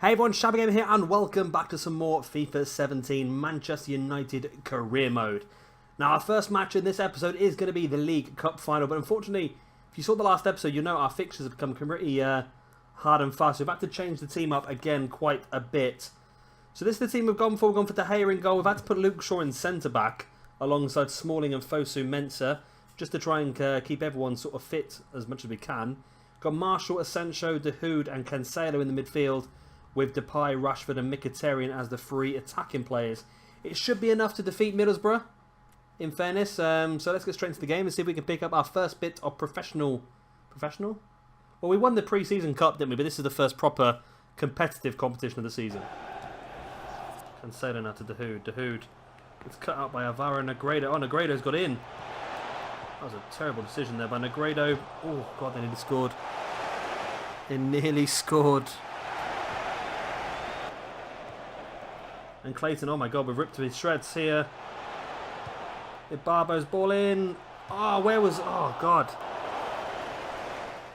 Hey everyone, Shabba Gamer here and welcome back to some more FIFA 17 Manchester United career mode. Now our first match in this episode is going to be the League Cup final, but unfortunately, if you saw the last episode, you know our fixtures have become pretty hard and fast. We've had to change the team up again quite a bit. So this is the team we've gone for. We've gone for De Gea in goal. We've had to put Luke Shaw in centre-back alongside Smalling and Fosu Mensah, just to try and keep everyone sort of fit as much as we can. Got Marshall, Asensio, De Hood and Cancelo in the midfield, with Depay, Rashford and Mkhitaryan as the three attacking players. It should be enough to defeat Middlesbrough, in fairness. So let's get straight into the game and see if we can pick up our first bit of professional? Well, we won the pre-season cup, didn't we? But this is the first proper competitive competition of the season. Cancelo now to De Hood. De Hood. It's cut out by Avara and Negredo. Oh, Negredo's got in. That was a terrible decision there by Negredo. Oh, God, they nearly scored. They nearly scored. And Clayton, oh my God, we're ripped to his shreds here. Barbo's ball in. Oh, where was... Oh, God.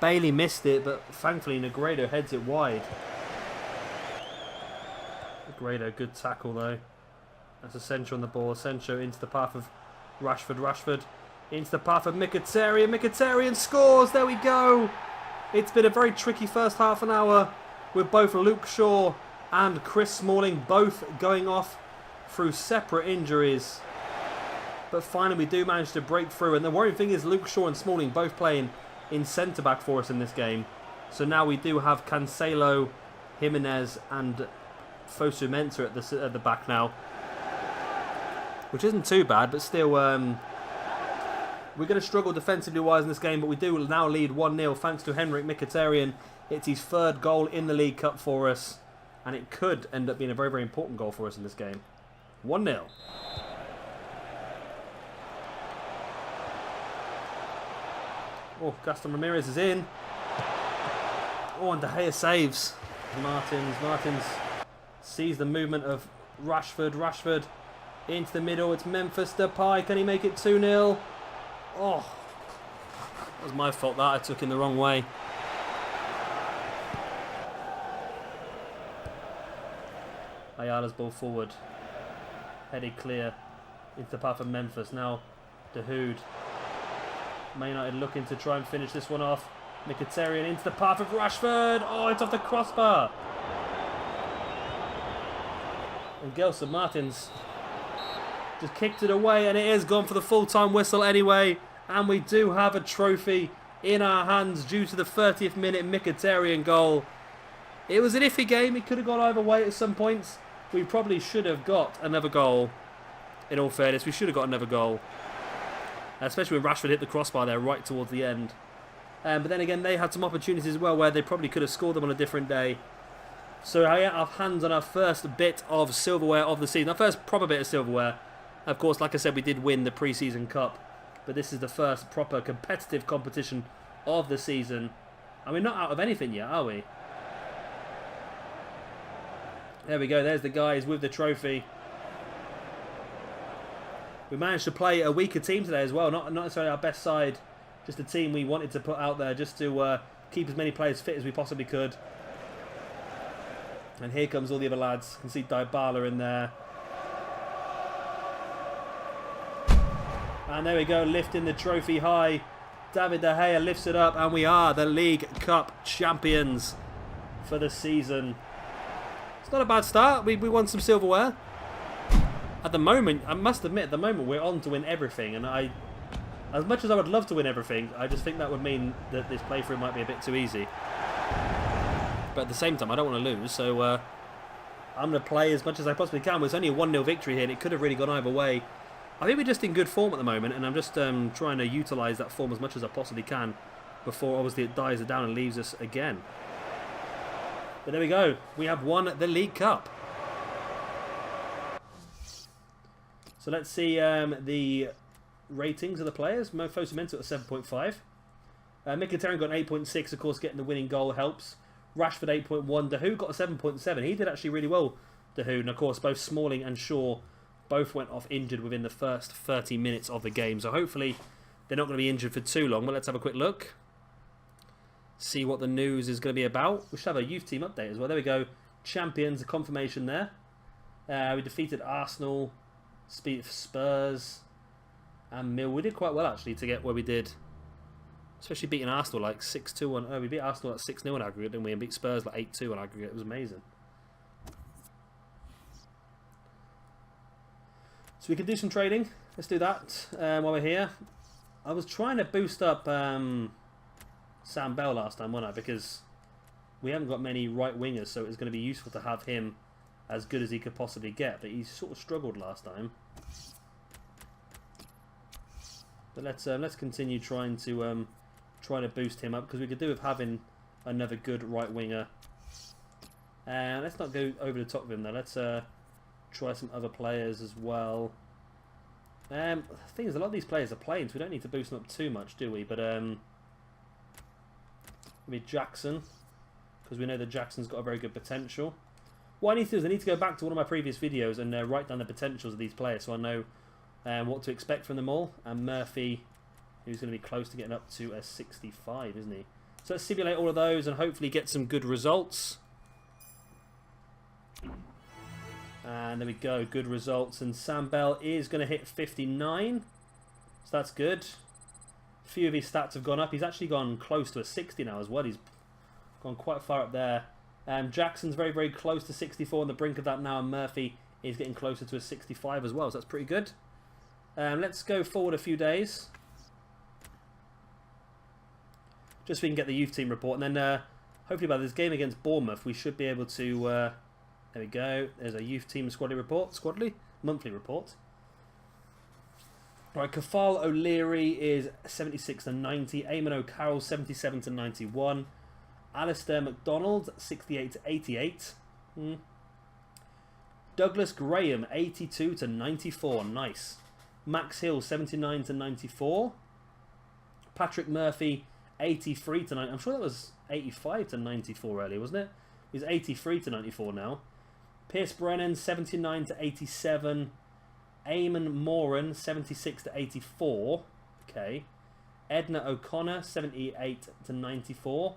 Bailey missed it, but thankfully Negredo heads it wide. Negredo, good tackle though. That's Asensio on the ball. Asensio into the path of Rashford. Rashford into the path of Mkhitaryan. Mkhitaryan scores. There we go. It's been a very tricky first half an hour with both Luke Shaw and Chris Smalling both going off through separate injuries. But finally we do manage to break through. And the worrying thing is Luke Shaw and Smalling both playing in centre-back for us in this game. So now we do have Cancelo, Jimenez and Fosu Mensah at the back now. Which isn't too bad, but still we're going to struggle defensively wise in this game. But we do now lead 1-0 thanks to Henrik Mkhitaryan. It's his third goal in the League Cup for us. And it could end up being a very, very important goal for us in this game. 1-0. Oh, Gaston Ramirez is in. Oh, and De Gea saves. Martins sees the movement of Rashford. Rashford into the middle. It's Memphis Depay. Can he make it 2-0? Oh, that was my fault that I took him the wrong way. Ayala's ball forward. Headed clear into the path of Memphis. Now De Hood. Man United looking to try and finish this one off. Mkhitaryan into the path of Rashford. Oh, it's off the crossbar. And Gelson Martins just kicked it away, and it is gone for the full-time whistle anyway. And we do have a trophy in our hands due to the 30th minute Mkhitaryan goal. It was an iffy game. It could have gone either way at some points. We probably should have got another goal. In all fairness, we should have got another goal. Especially when Rashford hit the crossbar there right towards the end. But then again, they had some opportunities as well where they probably could have scored them on a different day. So our hands on our first bit of silverware of the season. Our first proper bit of silverware. Of course, like I said, we did win the pre-season cup. But this is the first proper competitive competition of the season. And we're not out of anything yet, are we? There we go. There's the guys with the trophy. We managed to play a weaker team today as well. Not necessarily our best side. Just a team we wanted to put out there just to keep as many players fit as we possibly could. And here comes all the other lads. You can see Dybala in there. And there we go, lifting the trophy high. David De Gea lifts it up, and we are the League Cup champions for the season. It's not a bad start. We won some silverware. At the moment, I must admit, at the moment we're on to win everything, and as much as I would love to win everything, I just think that would mean that this playthrough might be a bit too easy. But at the same time, I don't want to lose, so I'm going to play as much as I possibly can. It's only a 1-0 victory here, and it could have really gone either way. I think we're just in good form at the moment, and I'm just trying to utilise that form as much as I possibly can before, obviously, it dies down and leaves us again. But there we go. We have won the League Cup. So let's see the ratings of the players. Fosu Mensah at 7.5. Mkhitaryan got an 8.6. Of course, getting the winning goal helps. Rashford 8.1. De Hood got a 7.7. He did actually really well, De Hood. And of course, both Smalling and Shaw both went off injured within the first 30 minutes of the game. So hopefully they're not going to be injured for too long. But let's have a quick look. see what the news is going to be about. We should have a youth team update as well. There we go. champions, a confirmation there. We defeated Arsenal, Spurs, and Mill. We did quite well actually to get where we did. Especially beating Arsenal like 6-2 on... Oh, we beat Arsenal like 6-0 on aggregate, didn't we? And beat Spurs like 8-2 on aggregate. It was amazing. So we can do some trading. Let's do that while we're here. I was trying to boost up Sam Bell last time, wasn't I? Because we haven't got many right wingers, so it's going to be useful to have him as good as he could possibly get. But he sort of struggled last time. But let's continue trying to boost him up, because we could do with having another good right winger. And let's not go over the top of him though. Let's try some other players as well. The thing is, a lot of these players are playing, so we don't need to boost them up too much, do we? But maybe Jackson, because we know that Jackson's got a very good potential. What I need to do is I need to go back to one of my previous videos and write down the potentials of these players, so I know what to expect from them all. And Murphy, who's going to be close to getting up to a 65, isn't he? So let's simulate all of those and hopefully get some good results. And there we go, good results. And Sam Bell is going to hit 59, so that's good. A few of his stats have gone up. He's actually gone close to a 60 now as well. He's gone quite far up there. Jackson's very, very close to 64 on the brink of that now, and Murphy is getting closer to a 65 as well, so that's pretty good. Let's go forward a few days, just so we can get the youth team report, and then hopefully by this game against Bournemouth we should be able to... there we go, there's a youth team monthly report. Right, Kafal O'Leary is 76 to 90, Eamon O'Carroll 77 to 91, Alistair McDonald 68 to 88, Douglas Graham 82 to 94, nice. Max Hill 79 to 94, Patrick Murphy 83 to 90. I'm sure that was 85 to 94 earlier, wasn't it? He's 83 to 94 now. Pierce Brennan 79 to 87, Eamon Moran 76 to 84. Okay. Edna O'Connor 78 to 94.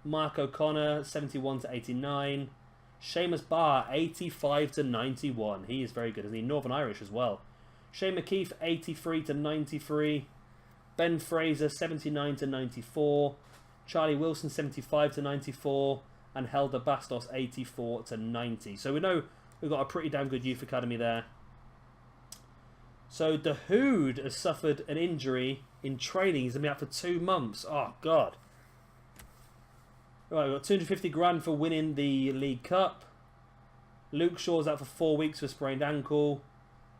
Mark O'Connor 71 to 89. Seamus Barr 85 to 91. He is very good, isn't he? Northern Irish as well. Shane McKeith 83 to 93. Ben Fraser 79 to 94. Charlie Wilson 75 to 94. And Helder Bastos 84 to 90. So we know we've got a pretty damn good youth academy there. So Dahoud has suffered an injury in training. He's going to be out for 2 months. Oh, God. Right, we've got 250 grand for winning the League Cup. Luke Shaw's out for 4 weeks with a sprained ankle.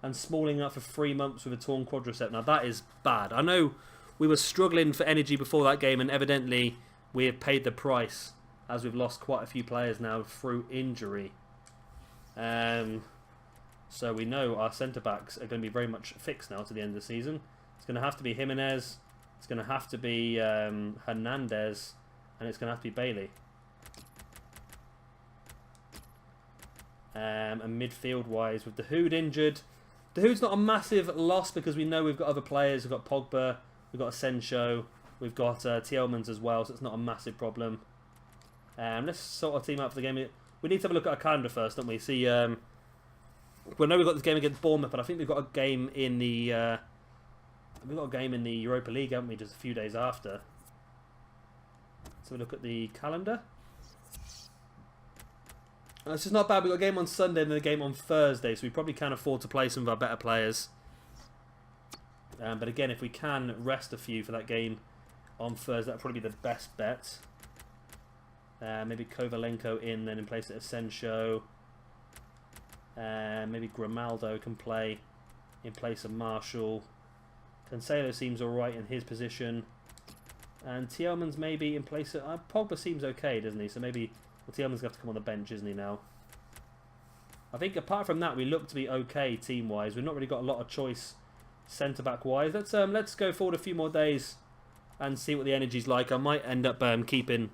And Smalling out for 3 months with a torn quadricep. Now, that is bad. I know we were struggling for energy before that game, and evidently we have paid the price, as we've lost quite a few players now through injury. So we know our centre-backs are going to be very much fixed now to the end of the season. It's going to have to be Jimenez, it's going to have to be Hernandez, and it's going to have to be Bailey. And midfield-wise, with Dahoud injured, Dahoud's not a massive loss because we know we've got other players. We've got Pogba, we've got Asensio, we've got Tielemans as well, so it's not a massive problem. Let's sort our team out for the game. We need to have a look at our calendar first, don't we? See, we know we've got this game against Bournemouth, but I think we've got a game in the Europa League, haven't we? Just a few days after. Let's have a look at the calendar. It's just not bad. We've got a game on Sunday and then a game on Thursday, so we probably can afford to play some of our better players. But again, if we can rest a few for that game on Thursday, that'd probably be the best bet. Maybe Kovalenko in place of Asensio. Maybe Grimaldo can play in place of Marshall. Cancelo seems alright in his position. And Tielemans maybe in place of... Pogba seems okay, doesn't he? So maybe... Well, Tielemans going to have to come on the bench, isn't he, now? I think apart from that, we look to be okay team-wise. We've not really got a lot of choice centre-back-wise. Let's go forward a few more days and see what the energy's like. I might end up keeping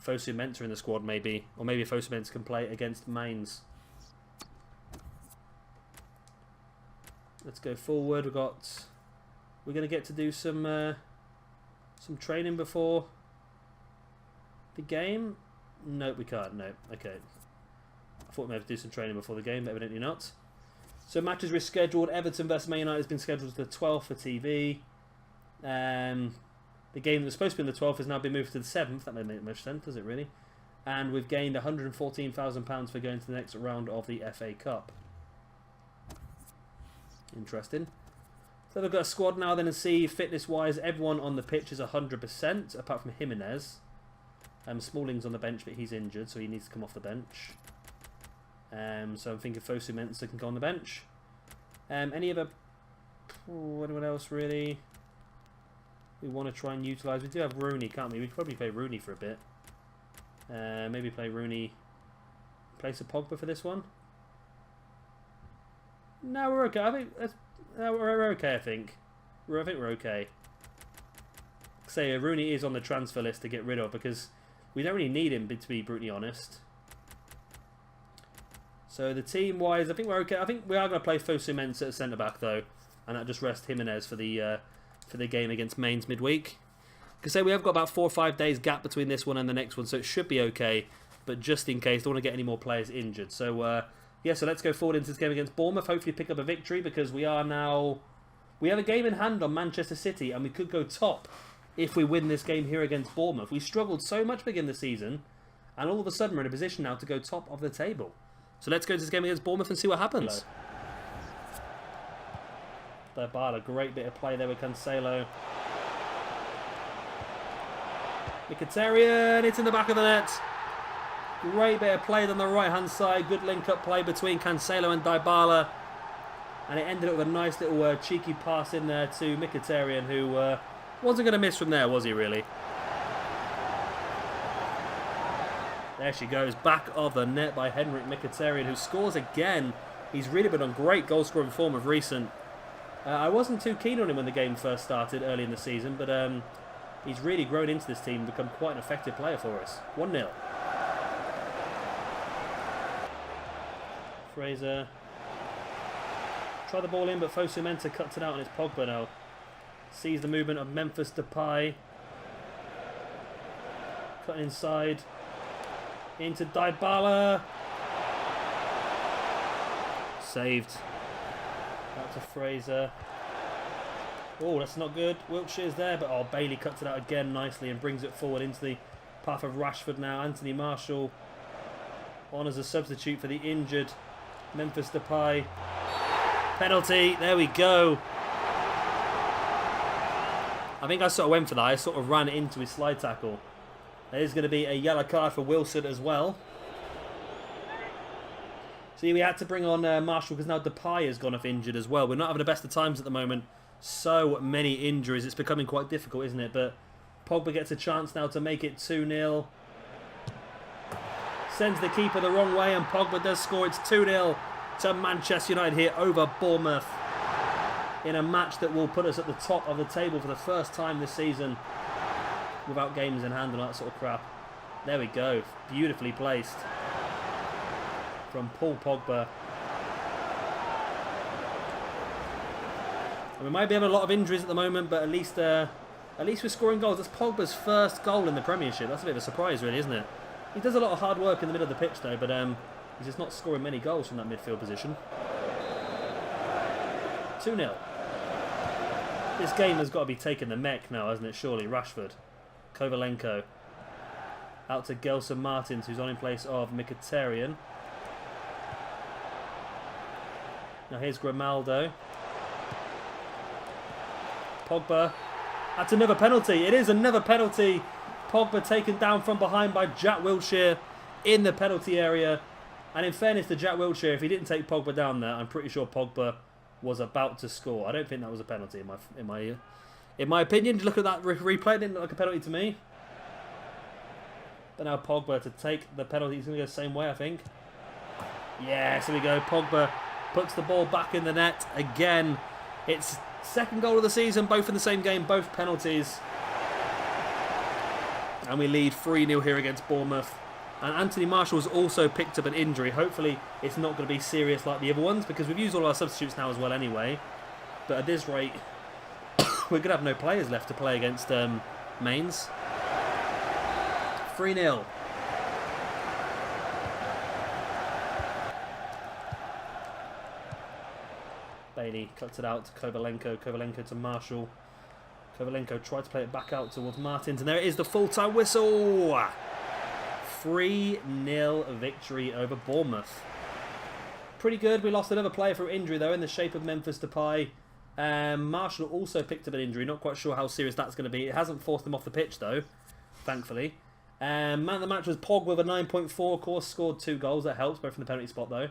Fosu Mensah in the squad, maybe. Or maybe Fosu Mensah can play against Mainz. Let's go forward. We're going to get to do some training before the game. Nope, we can't. No. Okay. I thought we might have to do some training before the game, but evidently not. So matches rescheduled. Everton vs Man United has been scheduled to the 12th for TV. The game that was supposed to be on the 12th has now been moved to the 7th. That may make much sense, does it really? And we've gained £114,000 for going to the next round of the FA Cup. Interesting. So they've got a squad now then, and see fitness-wise, everyone on the pitch is 100%, apart from Jimenez. Smalling's on the bench, but he's injured, so he needs to come off the bench. So I'm thinking Fosu Mensah can go on the bench. Any other... anyone else, really? We want to try and utilise... We do have Rooney, can't we? We could probably play Rooney for a bit. Maybe play Rooney... Place a Pogba for this one? No, we're okay. I think that's... we're okay, I think. I think we're okay. Say, Rooney is on the transfer list to get rid of because we don't really need him, to be brutally honest. So the team-wise, I think we're okay. I think we are going to play Fosu Mensah at centre-back, though. And that just rests Jimenez for the game against Mainz midweek. Because say we have got about 4 or 5 days gap between this one and the next one, so it should be okay. But just in case, don't want to get any more players injured. So, yeah, so let's go forward into this game against Bournemouth. Hopefully pick up a victory because we are now... We have a game in hand on Manchester City and we could go top if we win this game here against Bournemouth. We struggled so much beginning the season and all of a sudden we're in a position now to go top of the table. So let's go to this game against Bournemouth and see what happens. Dybala, great bit of play there with Cancelo. Mkhitaryan, it's in the back of the net. Great bit of play on the right-hand side. Good link-up play between Cancelo and Dybala. And it ended up with a nice little cheeky pass in there to Mkhitaryan, who wasn't going to miss from there, was he, really? There she goes. Back of the net by Henrik Mkhitaryan, who scores again. He's really been on great goal-scoring form of recent. I wasn't too keen on him when the game first started early in the season, but he's really grown into this team and become quite an effective player for us. 1-0. Fraser. Try the ball in, but Fosu Mensah cuts it out, and it's Pogba now. Sees the movement of Memphis Depay. Cutting inside. Into Dybala. Saved. Out to Fraser. Oh, that's not good. Wiltshire's there, but oh, Bailey cuts it out again nicely and brings it forward into the path of Rashford now. Anthony Martial on as a substitute for the injured Memphis Depay. Penalty. There we go. I think I sort of went for that. I sort of ran into his slide tackle. There is going to be a yellow card for Wilson as well. See, we had to bring on Martial because now Depay has gone off injured as well. We're not having the best of times at the moment. So many injuries. It's becoming quite difficult, isn't it? But Pogba gets a chance now to make it 2-0. Sends the keeper the wrong way and Pogba does score. It's 2-0 to Manchester United here over Bournemouth. In a match that will put us at the top of the table for the first time this season. Without games in hand and all that sort of crap. There we go. Beautifully placed. From Paul Pogba. And we might be having a lot of injuries at the moment, but at least we're scoring goals. That's Pogba's first goal in the Premiership. That's a bit of a surprise, really, isn't it? He does a lot of hard work in the middle of the pitch, though, but he's just not scoring many goals from that midfield position. 2-0. This game has got to be taking the mech now, hasn't it? Surely, Rashford. Kovalenko. Out to Gelson Martins, who's on in place of Mkhitaryan. Now here's Grimaldo. Pogba. That's another penalty. It is another penalty. Pogba taken down from behind by Jack Wilshere in the penalty area. And in fairness to Jack Wilshere, if he didn't take Pogba down there, I'm pretty sure Pogba was about to score. I don't think that was a penalty in my opinion. Look at that replay. It didn't look like a penalty to me. But now Pogba to take the penalty. He's going to go the same way, I think. Yes, here we go. Pogba puts the ball back in the net again. It's second goal of the season, both in the same game, both penalties. And we lead 3-0 here against Bournemouth. And Anthony Martial has also picked up an injury. Hopefully it's not going to be serious like the other ones, because we've used all our substitutes now as well anyway. But at this rate, we're going to have no players left to play against Mainz. 3-0. Bailey cuts it out to Kovalenko. Kovalenko to Marshall. Kovalenko tried to play it back out towards Martins. And there it is, the full-time whistle. 3-0 victory over Bournemouth. Pretty good. We lost another player through injury, though, in the shape of Memphis Depay. Marshall also picked up an injury. Not quite sure how serious that's going to be. It hasn't forced him off the pitch, though, thankfully. Man of the match was Pog with a 9.4. Of course, scored 2 goals. That helps, both from the penalty spot, though.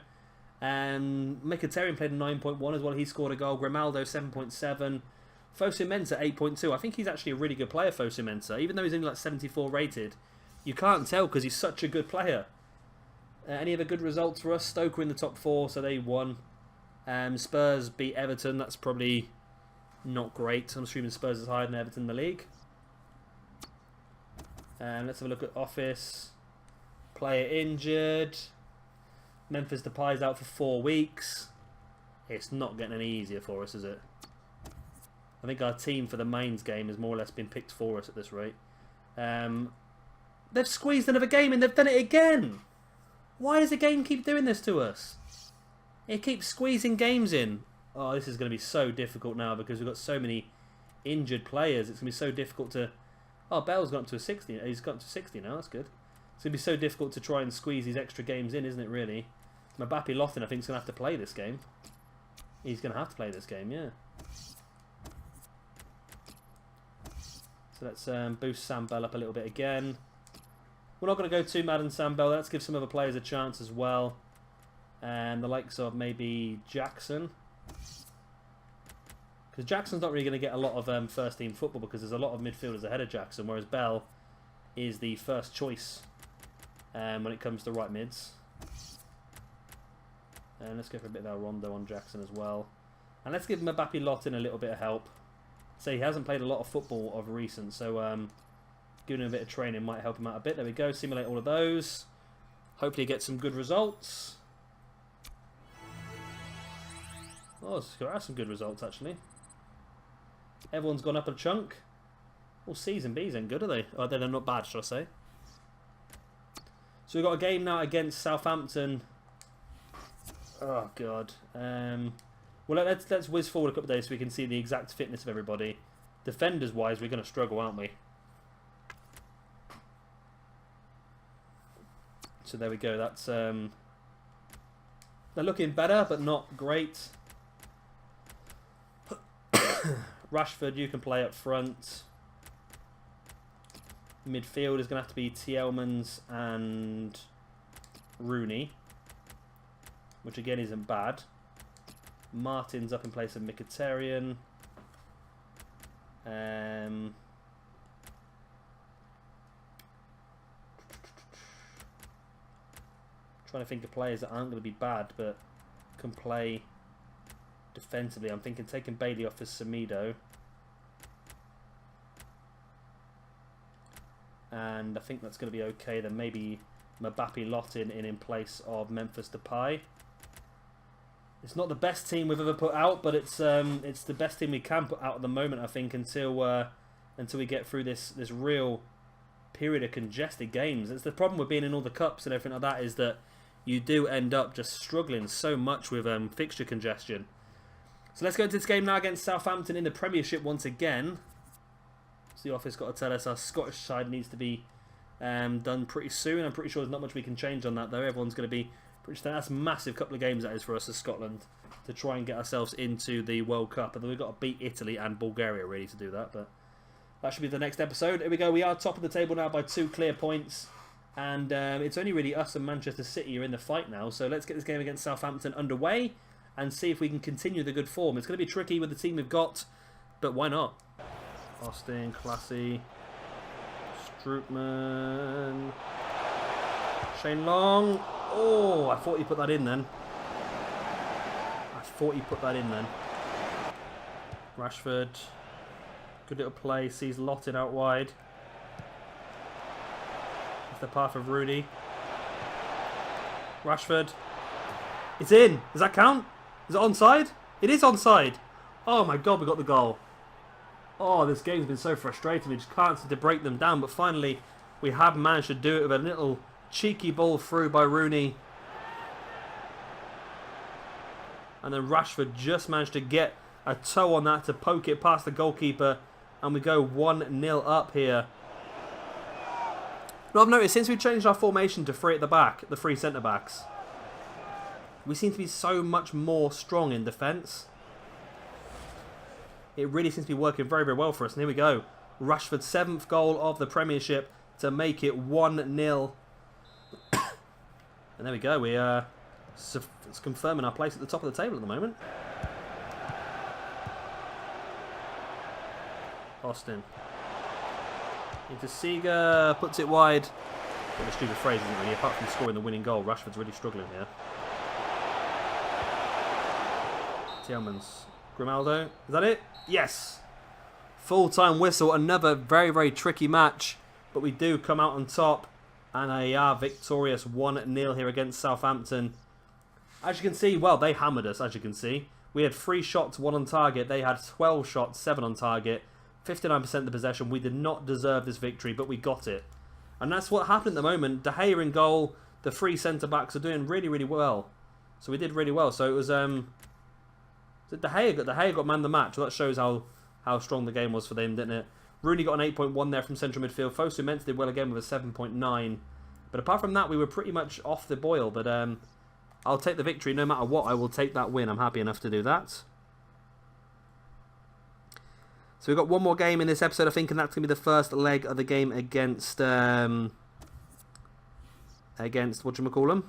Mkhitaryan played a 9.1 as well. He scored a goal. Grimaldo, 7.7. Fosu Mensah, 8.2. I think he's actually a really good player, Fosu Mensah. Even though he's only like 74 rated, you can't tell because he's such a good player. Any other good results for us? Stoke were in the top 4, so they won. Spurs beat Everton. That's probably not great. I'm assuming Spurs is higher than Everton in the league. Let's have a look at Office. Player injured. Memphis Depay's out for 4 weeks. It's not getting any easier for us, is it? I think our team for the Mainz game has more or less been picked for us at this rate. They've squeezed another game and they've done it again. Why does the game keep doing this to us? It keeps squeezing games in. Oh, this is going to be so difficult now because we've got so many injured players. It's going to be so difficult to... Oh, Bell's gone up to a 60. He's got to 60 now. That's good. It's going to be so difficult to try and squeeze these extra games in, isn't it, really? Mbappe Lottin, I think, is going to have to play this game. He's going to have to play this game, yeah. So let's boost Sam Bell up a little bit again. We're not going to go too mad on Sam Bell. Let's give some other players a chance as well. And the likes of maybe Jackson. Because Jackson's not really going to get a lot of first team football because there's a lot of midfielders ahead of Jackson, whereas Bell is the first choice when it comes to right mids. And let's go for a bit of El Rondo on Jackson as well. And let's give Mbappe Lottin a little bit of help. So he hasn't played a lot of football of recent, so giving him a bit of training might help him out a bit. There we go, simulate all of those. Hopefully get some good results. Oh, it's got some good results actually. Everyone's gone up a chunk. Well, C's and B's ain't good, are they? Oh, they're not bad, shall I say. So we've got a game now against Southampton. Oh, God. Well, let's whiz forward a couple of days so we can see the exact fitness of everybody. Defenders-wise, we're going to struggle, aren't we? So there we go. That's they're looking better, but not great. Rashford, you can play up front. Midfield is going to have to be Tielemans and Rooney, which again isn't bad. Martin's up in place of Mkhitaryan. Trying to think of players that aren't going to be bad but can play defensively. I'm thinking taking Bailey off as Semedo. And I think that's going to be okay. Then maybe Mbappe Lottin in place of Memphis Depay. It's not the best team we've ever put out, but it's the best team we can put out at the moment, I think, until we get through this real period of congested games. It's the problem with being in all the cups and everything like that, is that you do end up just struggling so much with fixture congestion. So let's go into this game now against Southampton in the Premiership once again. So the office got to tell us our Scottish side needs to be done pretty soon. I'm pretty sure there's not much we can change on that, though. Everyone's going to be pretty standard. That's a massive couple of games that is for us as Scotland to try and get ourselves into the World Cup. And then we've got to beat Italy and Bulgaria really to do that. But that should be the next episode. Here we go. We are top of the table now by 2 clear points. And it's only really us and Manchester City are in the fight now. So let's get this game against Southampton underway and see if we can continue the good form. It's going to be tricky with the team we've got, but why not? Austin, Classy, Strootman, Shane Long. Oh, I thought he put that in then. Rashford, good little play, sees Lottin out wide. That's the path of Rooney. Rashford. It's in. Does that count? Is it onside? It is onside. Oh my God, we got the goal. Oh, this game's been so frustrating. We just can't seem to break them down. But finally, we have managed to do it with a little cheeky ball through by Rooney. And then Rashford just managed to get a toe on that to poke it past the goalkeeper. And we go 1-0 up here. Now I've noticed since we changed our formation to 3 at the back, the 3 centre-backs, we seem to be so much more strong in defence. It really seems to be working very, very well for us. And here we go. Rashford's 7th goal of the Premiership to make it 1-0. And there we go. It's confirming our place at the top of the table at the moment. Austin. Into Seager. Puts it wide. What a stupid phrase, isn't it, really? Apart from scoring the winning goal, Rashford's really struggling here. Tielemans. Grimaldo. Is that it? Yes! Full-time whistle. Another very, very tricky match. But we do come out on top. And they are victorious 1-0 here against Southampton. As you can see, well, they hammered us, as you can see. We had 3 shots, 1 on target. They had 12 shots, 7 on target. 59% of the possession. We did not deserve this victory, but we got it. And that's what happened at the moment. De Gea in goal. The 3 centre-backs are doing really, really well. So we did really well. So it was... De Gea got man of the match. Well, that shows how strong the game was for them, didn't it? Rooney got an 8.1 there from central midfield. Fosu Mensah did well again with a 7.9. But apart from that, we were pretty much off the boil. But I'll take the victory no matter what. I will take that win. I'm happy enough to do that. So we've got one more game in this episode, I think, and that's going to be the first leg of the game against whatchamacallem?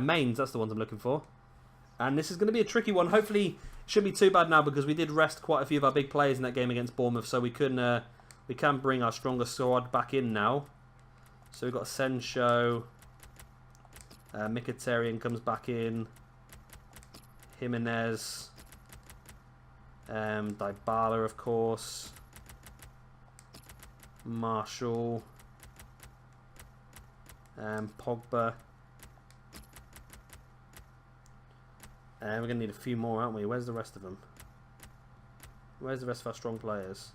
Mainz, that's the ones I'm looking for. And this is going to be a tricky one. Hopefully, it shouldn't be too bad now because we did rest quite a few of our big players in that game against Bournemouth, so we can bring our stronger squad back in now. So we've got Sensho, Mkhitaryan comes back in, Jimenez, Dybala, of course, Marshall, Pogba. We're going to need a few more, aren't we? Where's the rest of them? Where's the rest of our strong players?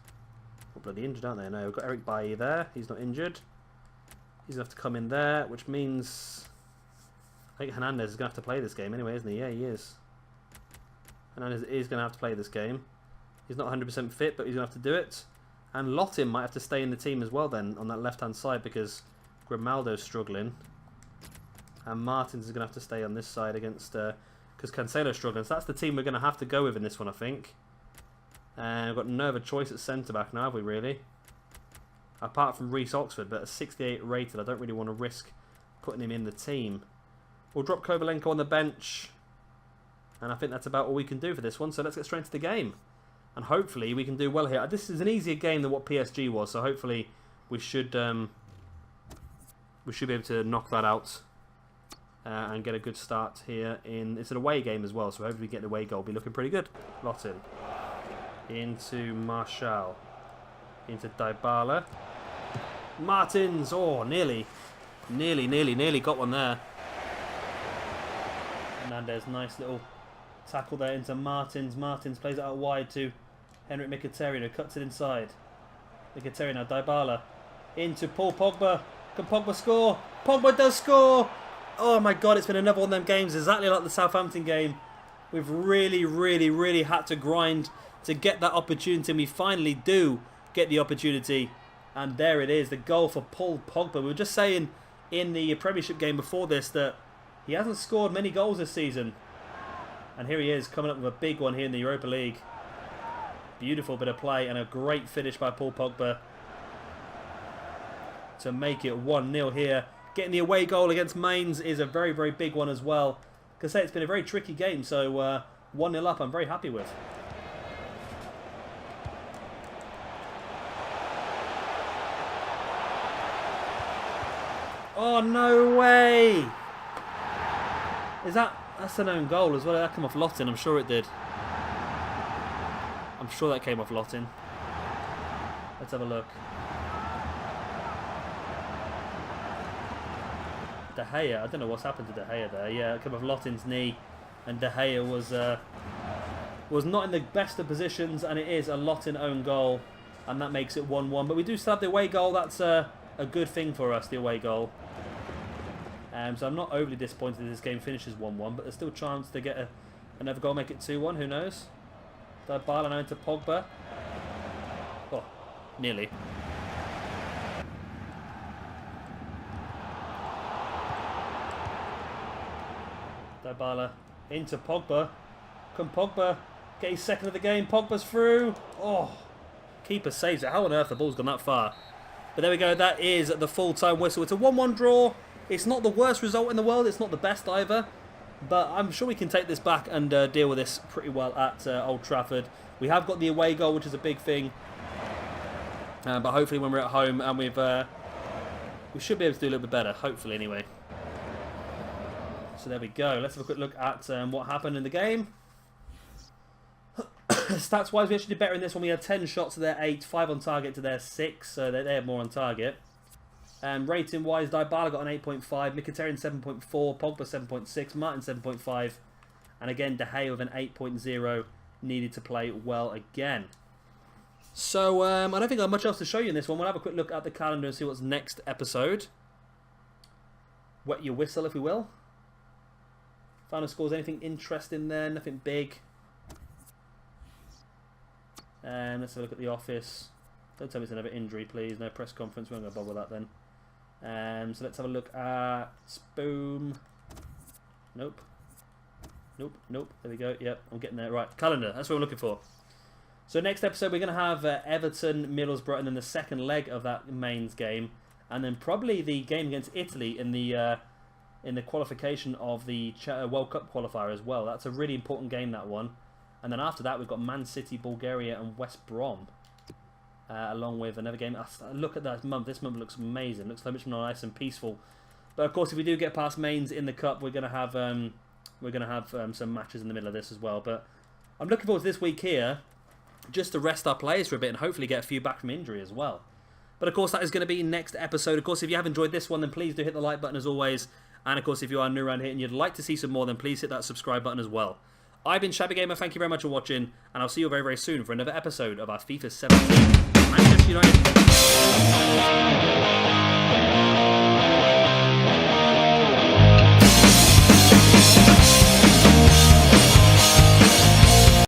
Oh, bloody injured, aren't they? No, we've got Eric Bailly there. He's not injured. He's going to have to come in there, which means... I think Hernandez is going to have to play this game anyway, isn't he? Yeah, he is. Hernandez is going to have to play this game. He's not 100% fit, but he's going to have to do it. And Lottin might have to stay in the team as well then, on that left-hand side, because Grimaldo's struggling. And Martins is going to have to stay on this side against... because Cancelo's struggling. So that's the team we're going to have to go with in this one, I think. And we've got no other choice at centre-back now, have we, really? Apart from Reece Oxford, but at 68 rated, I don't really want to risk putting him in the team. We'll drop Kovalenko on the bench. And I think that's about all we can do for this one. So let's get straight into the game. And hopefully we can do well here. This is an easier game than what PSG was. So hopefully we should be able to knock that out. And get a good start here. It's an away game as well. So hopefully we get the away goal. Be looking pretty good. Lottin. Into Martial. Into Dybala. Martins. Oh, nearly got one there. Hernandez, nice little tackle there into Martins. Martins plays it out wide to Henrik Mkhitaryan, who cuts it inside. Mkhitaryan now, Dybala. Into Paul Pogba. Can Pogba score? Pogba does score! Oh my god, it's been another one of them games, exactly like the Southampton game. We've really had to grind to get that opportunity, and we finally do get the opportunity. And there it is, the goal for Paul Pogba. We were just saying in the Premiership game before this that he hasn't scored many goals this season. And here he is, coming up with a big one here in the Europa League. Beautiful bit of play and a great finish by Paul Pogba to make it 1-0 here. Getting the away goal against Mainz is a very big one as well. Like I say, it's been a very tricky game, so 1-0 up I'm very happy with. Oh, no way! That's an own goal as well. That came off Lottin, I'm sure it did. I'm sure that came off Lottin. Let's have a look. De Gea, I don't know what's happened to De Gea there. Yeah, it came off Lottin's knee, and De Gea was not in the best of positions, and it is a Lottin own goal, and that makes it 1-1. But we do still have the away goal. That's a good thing for us, the away goal. So I'm not overly disappointed if this game finishes 1-1, but there's still a chance to get another goal, make it 2-1, who knows? Dybala now into Pogba. Oh, nearly. Dybala into Pogba. Can Pogba get his second of the game? Pogba's through. Oh, keeper saves it. How on earth the ball's gone that far? But there we go. That is the full-time whistle. It's a 1-1 draw. It's not the worst result in the world. It's not the best either. But I'm sure we can take this back and deal with this pretty well at Old Trafford. We have got the away goal, which is a big thing. But hopefully when we're at home and we should be able to do a little bit better. Hopefully anyway. So there we go. Let's have a quick look at what happened in the game. Stats-wise, we actually did better in this one. We had 10 shots to their 8, 5 on target to their 6, so they had more on target. Rating-wise, Dybala got an 8.5, Mkhitaryan 7.4, Pogba 7.6, Martin 7.5, and again, De Gea with an 8.0, needed to play well again. So, I don't think I have much else to show you in this one. We'll have a quick look at the calendar and see what's next episode. Wet your whistle, if we will. Final scores, anything interesting there? Nothing big. Let's have a look at the office. Don't tell me it's another injury, please. No press conference. We won't go bother with that then. So let's have a look at Boom. Nope. Nope. Nope. There we go. Yep, I'm getting there. Right, calendar. That's what we're looking for. So next episode, we're going to have Everton, Middlesbrough, and then the second leg of that mains game, and then probably the game against Italy in the qualification of the World Cup qualifier as well. That's a really important game, that one. And then after that, we've got Man City, Bulgaria, and West Brom. Along with another game. Look at that month. This month looks amazing. Looks so much more nice and peaceful. But of course, if we do get past mains in the cup, we're gonna have some matches in the middle of this as well. But I'm looking forward to this week here, just to rest our players for a bit and hopefully get a few back from injury as well. But of course, that is going to be next episode. Of course, if you have enjoyed this one, then please do hit the like button as always. And of course, if you are new around here and you'd like to see some more, then please hit that subscribe button as well. I've been Shabby Gamer, thank you very much for watching, and I'll see you very, very soon for another episode of our FIFA 17 Manchester United.